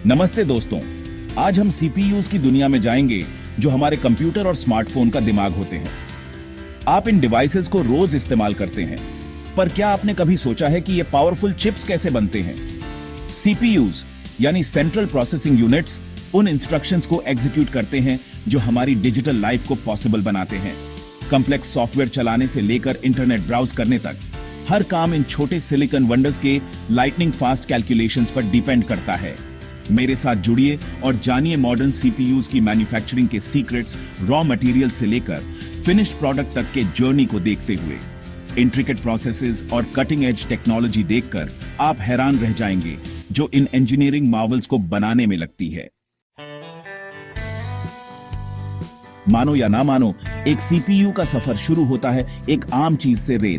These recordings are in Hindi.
नमस्ते दोस्तों, आज हम सीपीयूज की दुनिया में जाएंगे जो हमारे कंप्यूटर और स्मार्टफोन का दिमाग होते हैं। आप इन डिवाइसेस को रोज इस्तेमाल करते हैं, पर क्या आपने कभी सोचा है कि ये पावरफुल चिप्स कैसे बनते हैं? सीपीयूज यानी सेंट्रल प्रोसेसिंग यूनिट्स उन इंस्ट्रक्शंस को एग्जीक्यूट करते हैं जो हमारी डिजिटल लाइफ को पॉसिबल बनाते हैं। कॉम्प्लेक्स सॉफ्टवेयर चलाने से लेकर इंटरनेट ब्राउज करने तक हर काम इन छोटे सिलिकॉन वंडर्स के लाइटनिंग फास्ट कैलकुलेशंस पर डिपेंड करता है। मेरे साथ जुड़िए और जानिए मॉडर्न सीपीयूज की मैन्युफैक्चरिंग के सीक्रेट्स, रॉ मटेरियल से लेकर फिनिश्ड प्रोडक्ट तक के जर्नी को देखते हुए। इंट्रिकेट प्रोसेसेस और कटिंग एज टेक्नोलॉजी देखकर आप हैरान रह जाएंगे जो इन इंजीनियरिंग मार्वल्स को बनाने में लगती है। मानो या ना मानो, एक सीपीयू का सफर शुरू होता है एक आम चीज से,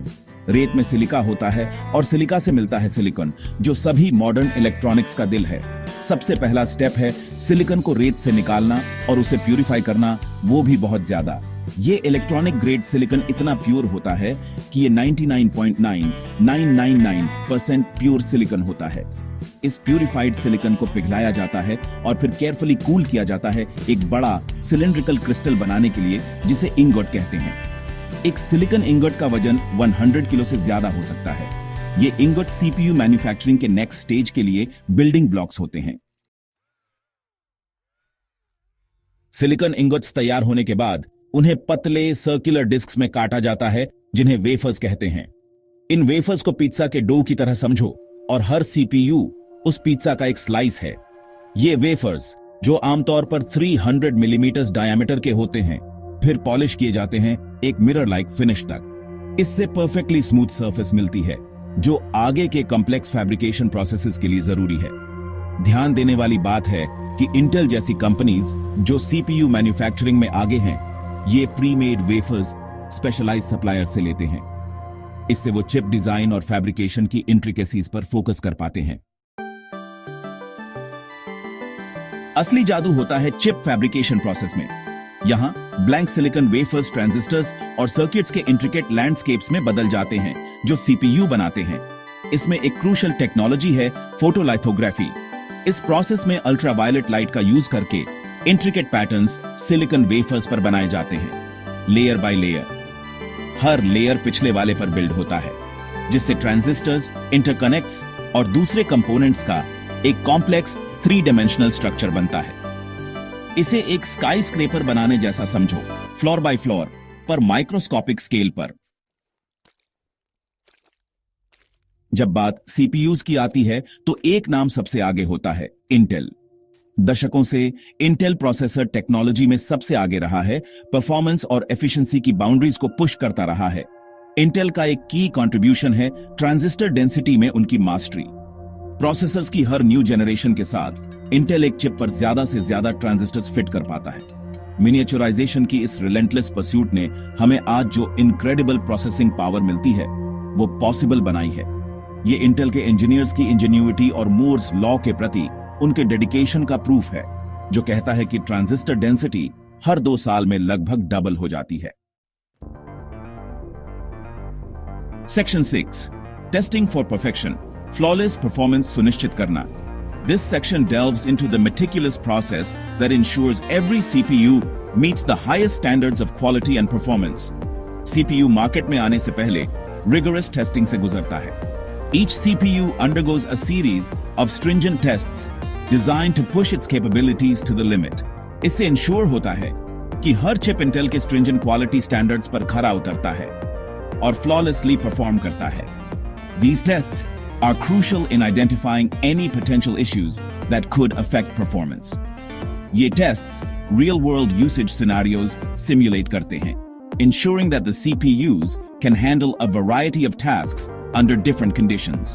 रेत में सिलिका होता है और सिलिका से मिलता है सिलिकॉन, जो सभी मॉडर्न इलेक्ट्रॉनिक्स का दिल है। सबसे पहला स्टेप है सिलिकॉन को रेत से निकालना और उसे प्यूरिफाई करना, वो भी बहुत ज्यादा। ये इलेक्ट्रॉनिक ग्रेड सिलिकॉन इतना प्योर होता है कि ये 99.9999% प्योर सिलिकॉन होता है। इस प्यूरिफाइड सिलिकॉन को पिघलाया जाता है और फिर केयरफुली कूल किया जाता है एक बड़ा सिलिंड्रिकल क्रिस्टल बनाने के लिए, जिसे इंगोट कहते हैं। एक सिलिकॉन इंगोट का वजन 100 किलो से ज्यादा हो सकता है। ये इंगोट सीपीयू मैन्युफैक्चरिंग के नेक्स्ट स्टेज के लिए बिल्डिंग ब्लॉक्स होते हैं। सिलिकॉन इंगोट्स तैयार होने के बाद उन्हें पतले सर्कुलर डिस्क्स में काटा जाता है, जिन्हें वेफर्स कहते हैं। इन वेफर्स को पिज्जा के डो की तरह समझो और हर सीपीयू उस पिज्जा का एक स्लाइस है। ये वेफर्स, जो आमतौर पर 300 मिलीमीटर डायमीटर के होते हैं, फिर पॉलिश किए जाते हैं एक मिरर लाइक फिनिश तक। इससे परफेक्टली स्मूथ सरफेस मिलती है जो आगे के कॉम्प्लेक्स फैब्रिकेशन प्रोसेसेस के लिए जरूरी है। ध्यान देने वाली बात है कि इंटेल जैसी कंपनीज जो सीपीयू मैन्युफैक्चरिंग में आगे हैं, ये pre made wafers specialised supplier से लेते हैं। इससे वो चिप डिजाइन और फैब्रिकेशन की इंट्रिकेसीज पर फोकस कर पाते हैं। असली जादू होता है चिप फैब्रिकेशन प्रोसेस में। यहां ब्लैंक सिलिकॉन वेफर्स ट्रांजिस्टर्स और सर्किट्स के इंट्रिकेट लैंडस्केप्स में बदल जाते हैं जो सीपीयू बनाते हैं। इसमें एक क्रूशियल टेक्नोलॉजी है फोटोलिथोग्राफी। इस प्रोसेस में अल्ट्रावायलेट लाइट का यूज करके इंट्रिकेट पैटर्न्स सिलिकॉन वेफर्स पर बनाए जाते हैं, layer by layer. Her layer पिछले वाले पर बिल्ड होता है, जिससे ट्रांजिस्टर्स, इंटरकनेक्ट्स और दूसरे कंपोनेंट्स का एक कॉम्प्लेक्स 3 डायमेंशनल स्ट्रक्चर बनता है। इसे एक स्काई स्क्रेपर बनाने जैसा समझो, फ्लोर बाय फ्लोर पर माइक्रोस्कोपिक स्केल पर। जब बात सीपीयूज की आती है तो एक नाम सबसे आगे होता है, इंटेल। दशकों से इंटेल प्रोसेसर टेक्नोलॉजी में सबसे आगे रहा है, परफॉर्मेंस और एफिशिएंसी की बाउंड्रीज को पुश करता रहा है। इंटेल का एक की कंट्रीब्यूशन है ट्रांजिस्टर डेंसिटी में उनकी मास्टरी। प्रोसेसर्स की हर न्यू जनरेशन के साथ इंटेल एक चिप पर ज्यादा से ज्यादा ट्रांजिस्टर्स फिट कर पाता है। मिनिएचराइजेशन की इस रिलेंटलेस परस्यूट ने हमें आज जो इनक्रेडिबल प्रोसेसिंग पावर मिलती है, वो पॉसिबल बनाई है। ये इंटेल के इंजीनियर्स की इंजीन्यूइटी और मूर्स लॉ के प्रति उनके डेडिकेशन का प्रूफ है, जो कहता है कि ट्रांजिस्टर डेंसिटी हर 2 साल में लगभग डबल हो जाती है। Section 6, testing for perfection, flawless performance सुनिश्चित करना। This section delves into the meticulous process that ensures every CPU meets the highest standards of quality and performance. CPU market में आने से पहले rigorous testing से गुजरता है। Each CPU undergoes a series of stringent tests designed to push its capabilities to the limit. इससे इंश्योर होता है कि हर चिप इंटेल के stringent quality standards पर खरा उतरता है और flawlessly perform करता है। These tests are crucial in identifying any potential issues that could affect performance. ये tests real-world usage scenarios simulate करते हैं, ensuring that the CPUs can handle a variety of tasks under different conditions.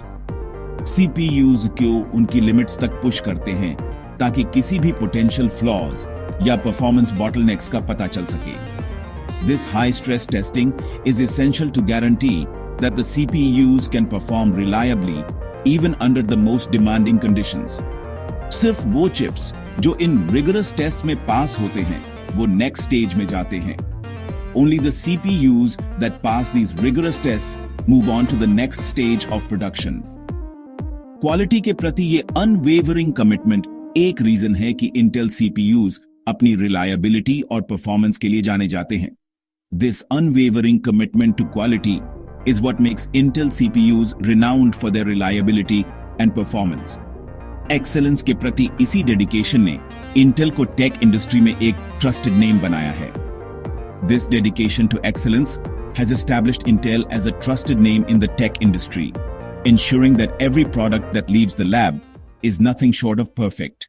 CPUs को उनकी limits तक push करते हैं ताकि किसी भी potential flaws या performance bottlenecks का पता चल सके। This high-stress testing is essential to guarantee that the CPUs can perform reliably even under the most demanding conditions. सिर्फ वो चिप्स जो इन rigorous tests में पास होते हैं, वो next stage में जाते हैं। Only the CPUs that pass these rigorous tests move on to the next stage of production. Quality के प्रति ये अनवेवरिंग कमिटमेंट एक रीजन है कि इंटेल सीपीयूज अपनी रिलायबिलिटी और परफॉर्मेंस के लिए जाने जाते हैं। This unwavering commitment to quality is what makes Intel CPUs renowned for their reliability and performance. Excellence के प्रति इसी डेडिकेशन ने Intel को टेक इंडस्ट्री में एक ट्रस्टेड नेम बनाया है। This dedication to excellence has established Intel as a trusted name in the tech industry, ensuring that every product that leaves the lab is nothing short of perfect.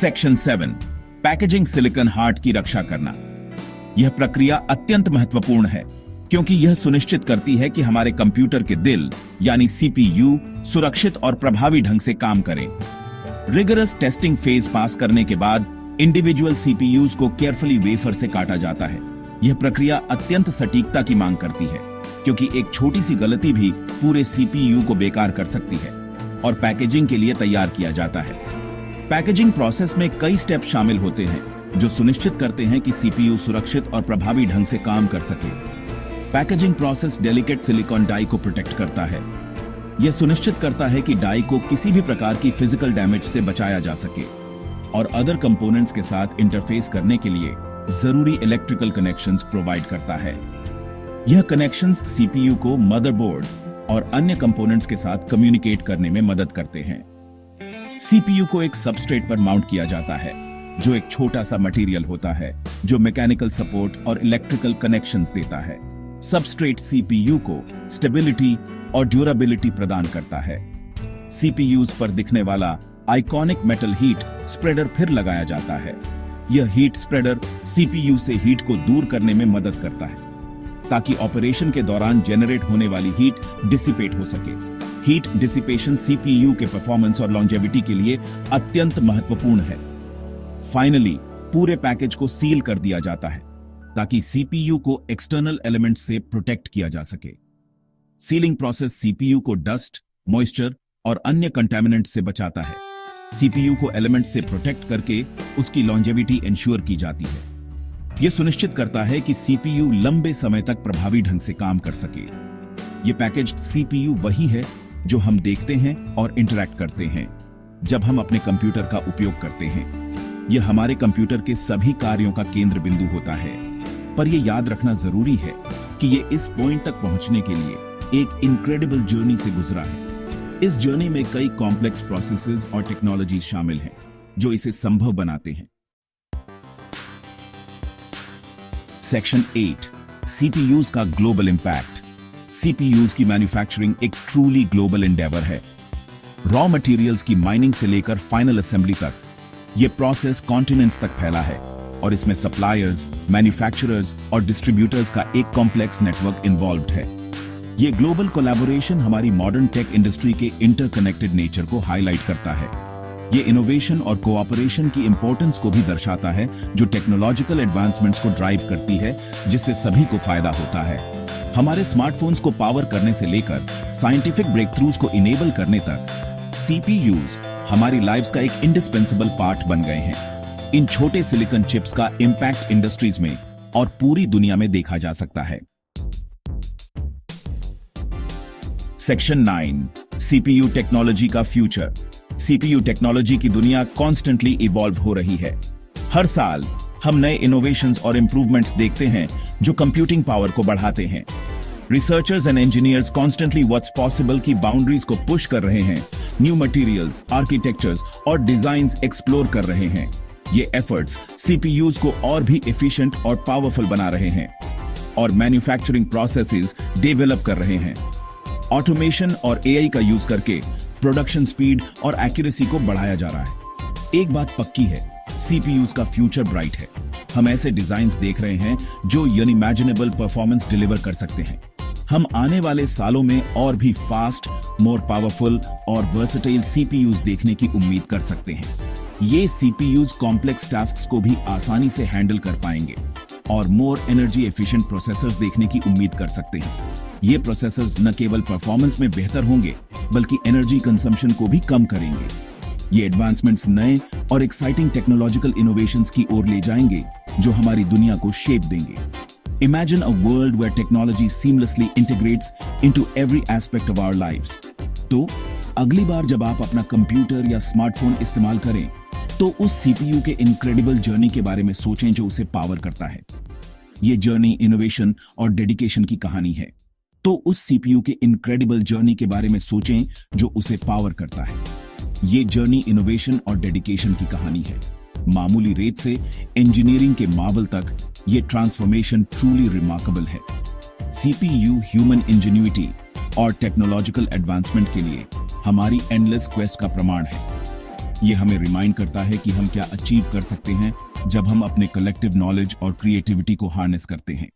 Section 7. Packaging silicon heart की रक्षा करना। यह प्रक्रिया अत्यंत महत्वपूर्ण है क्योंकि यह सुनिश्चित करती है कि हमारे कंप्यूटर के दिल यानी सीपीयू सुरक्षित और प्रभावी ढंग से काम करें। रिगरस टेस्टिंग फेज पास करने के बाद इंडिविजुअल सीपीयूज को केयरफुली वेफर से काटा जाता है। यह प्रक्रिया अत्यंत सटीकता की मांग करती है क्योंकि एक छोटी सी गलती भी पूरे सीपीयू को बेकार कर सकती है और पैकेजिंग के लिए तैयार किया जाता है। पैकेजिंग प्रोसेस में कई स्टेप शामिल होते हैं जो सुनिश्चित करते हैं कि सीपीयू सुरक्षित और प्रभावी ढंग से काम कर सके। Packaging process delicate silicon die को प्रोटेक्ट करता है। यह सुनिश्चित करता है कि डाई को किसी भी प्रकार की फिजिकल डैमेज से बचाया जा सके और अदर कंपोनेंट्स के साथ इंटरफेस करने के लिए जरूरी इलेक्ट्रिकल कनेक्शंस प्रोवाइड करता है। यह कनेक्शंस सीपीयू को मदरबोर्ड और अन्य कंपोनेंट्स के साथ कम्युनिकेट करने में मदद करते हैं। सीपीयू को एक सबस्ट्रेट पर माउंट किया जाता है जो एक छोटा सा मटेरियल होता है जो मैकेनिकल सपोर्ट और इलेक्ट्रिकल कनेक्शंस देता है। सबस्ट्रेट सीपीयू को स्टेबिलिटी और ड्यूरेबिलिटी प्रदान करता है। सीपीयूज पर दिखने वाला आइकॉनिक मेटल हीट स्प्रेडर फिर लगाया जाता है। यह हीट स्प्रेडर सीपीयू से हीट को दूर करने में मदद करता है ताकि ऑपरेशन के दौरान जनरेट होने वाली हीट डिसिपेट हो सके। हीट डिसिपेशन सीपीयू के परफॉर्मेंस और लॉन्जेविटी के लिए अत्यंत महत्वपूर्ण है। फाइनली पूरे पैकेज को सील कर दिया जाता है ताकि सीपीयू को एक्सटर्नल एलिमेंट्स से प्रोटेक्ट किया जा सके। सीलिंग प्रोसेस सीपीयू को डस्ट, मॉइस्चर और अन्य कंटामिनेंट से बचाता है। सीपीयू को एलिमेंट से प्रोटेक्ट करके उसकी लॉन्जेविटी इंश्योर की जाती है। यह सुनिश्चित करता है कि सीपीयू लंबे समय तक प्रभावी ढंग से काम कर सके। यह पैकेज्ड सीपीयू वही है जो हम देखते हैं और इंटरैक्ट करते हैं जब हम अपने कंप्यूटर का उपयोग करते हैं। यह हमारे कंप्यूटर के सभी कार्यों का केंद्र बिंदु होता है, पर यह याद रखना जरूरी है कि यह इस पॉइंट तक पहुंचने के लिए एक इनक्रेडिबल जर्नी से गुजरा है। इस जर्नी में कई कॉम्प्लेक्स प्रोसेसेस और टेक्नोलॉजीज शामिल हैं जो इसे संभव बनाते हैं। सेक्शन 8 सीपीयूज का ग्लोबल इंपैक्ट। सीपीयूज की मैन्युफैक्चरिंग एक ट्रूली ग्लोबल एंडेवर है। रॉ मटेरियल्स की माइनिंग से लेकर फाइनल असेंबली तक यह प्रोसेस कॉन्टिनेंट्स तक फैला है और इसमें सप्लायर्स, मैन्युफैक्चरर्स और डिस्ट्रीब्यूटर्स का एक कॉम्प्लेक्स नेटवर्क इन्वॉल्व्ड है। यह ग्लोबल कोलैबोरेशन हमारी मॉडर्न टेक इंडस्ट्री के इंटरकनेक्टेड नेचर को हाईलाइट करता है। यह इनोवेशन और कोऑपरेशन की इंपॉर्टेंस को भी दर्शाता है जो टेक्नोलॉजिकल एडवांसमेंट्स को ड्राइव करती है जिससे सभी को फायदा होता है। हमारे स्मार्टफोन्स को पावर करने से लेकर साइंटिफिक ब्रेक थ्रूज को इनेबल करने तक सीपीयूज हमारी लाइफ्स का एक इंडिस्पेंसेबल पार्ट बन गए हैं। इन छोटे सिलिकॉन चिप्स का इंपैक्ट इंडस्ट्रीज में और पूरी दुनिया में देखा जा सकता है। सेक्शन 9 सीपीयू टेक्नोलॉजी का फ्यूचर। सीपीयू टेक्नोलॉजी की दुनिया कॉन्स्टेंटली इवॉल्व हो रही है। हर साल हम नए इनोवेशंस और इंप्रूवमेंट्स देखते हैं जो कंप्यूटिंग पावर को बढ़ाते हैं। Researchers and engineers constantly what's possible की बाउंड्रीज को पुश कर रहे हैं। न्यू मटेरियल्स, आर्किटेक्चर्स और डिजाइन्स एक्सप्लोर कर रहे हैं। ये एफर्ट्स सीपीयूज को और भी एफिशिएंट और पावरफुल बना रहे हैं और मैन्युफैक्चरिंग प्रोसेसेस डेवलप कर रहे हैं। ऑटोमेशन और एआई का यूज करके प्रोडक्शन स्पीड और एक्यूरेसी को बढ़ाया जा रहा है। एक बात पक्की है, सीपीयूज का फ्यूचर ब्राइट है। हम ऐसे डिजाइन्स देख रहे हैं जो अनइमेजिनेबल परफॉर्मेंस डिलीवर कर सकते हैं। हम आने वाले सालों में और भी फास्ट, मोर पावरफुल और वर्सेटाइल सीपीयूज देखने की उम्मीद कर सकते हैं। ये सीपीयूज कॉम्प्लेक्स टास्क्स को भी आसानी से हैंडल कर पाएंगे और मोर एनर्जी एफिशिएंट प्रोसेसर्स देखने की उम्मीद कर सकते हैं। ये प्रोसेसर्स न केवल परफॉर्मेंस में बेहतर होंगे बल्कि एनर्जी कंजम्पशन को भी कम करेंगे। ये एडवांसमेंट्स नए और एक्साइटिंग टेक्नोलॉजिकल इनोवेशंस की ओर ले जाएंगे जो हमारी दुनिया को शेप देंगे। Imagine a world where technology seamlessly integrates into every aspect of our lives. तो अगली बार जब आप अपना कंप्यूटर या स्मार्टफोन इस्तेमाल करें तो उस सीपीयू के इनक्रेडिबल जर्नी के बारे में सोचें जो उसे पावर करता है। ये जर्नी इनोवेशन और डेडिकेशन की कहानी है। तो उस सीपीयू के इनक्रेडिबल जर्नी के बारे में सोचें जो उसे पावर करता है। ये जर्नी इनोवेशन और डेडिकेशन की कहानी है। मामूली रेत से इंजीनियरिंग के मार्वल तक ये ट्रांसफॉर्मेशन ट्रूली रिमार्केबल है। सीपीयू ह्यूमन इंजेन्युइटी और टेक्नोलॉजिकल एडवांसमेंट के लिए हमारी एंडलेस क्वेस्ट का प्रमाण है। ये हमें रिमाइंड करता है कि हम क्या अचीव कर सकते हैं जब हम अपने कलेक्टिव नॉलेज और क्रिएटिविटी को हार्नेस करते हैं।